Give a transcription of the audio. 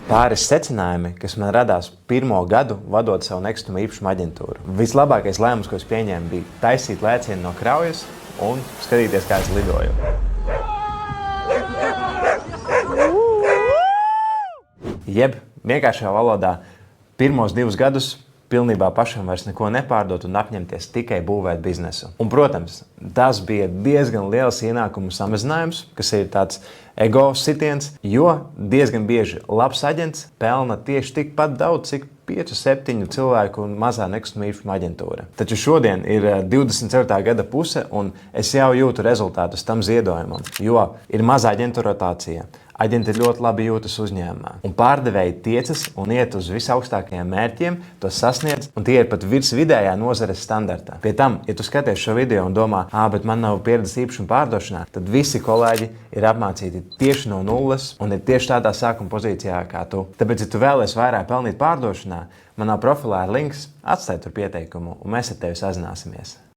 Pāris secinājumi, kas man radās pirmo gadu, vadot savu nekustamo īpašumu aģentūru. Vislabākais lēmums, ko es pieņēmu, bija taisīt lēcienu no kraujas un skatīties, kā es lidoju. Jeb vienkāršajā valodā pirmos 2 gadus pilnībā pašam vairs neko nepārdot un apņemties tikai būvēt biznesu. Un, protams, tas bija diezgan liels ienākumu samazinājums, kas ir tāds ego sitiens, jo diezgan bieži labs aģents pelna tieši tikpat daudz, cik 5-7 cilvēku un mazā nekustamo īpašumu aģentūra. Taču šodien ir 24. gada puse, un es jau jūtu rezultātus tam ziedojumam, jo ir mazā aģentu rotācija. Aģenti ļoti labi jūtas uzņēmumā. Un pārdevēji tiecas un iet uz visaugstākajiem mērķiem, tos sasniedz, un tie ir pat virs vidējā nozares standarta. Pie tam, ja tu skaties šo video un domā, bet man nav pieredzes īpašumu pārdošanā, tad visi kolēģi ir apmācīti tieši no nulles un ir tieši tādā sākuma pozīcijā kā tu. Tāpēc, ja tu vēlies vairāk pelnīt pārdošanā, manā profilā ir links, atstāj tur pieteikumu, un mēs ar tevi sazināsimies.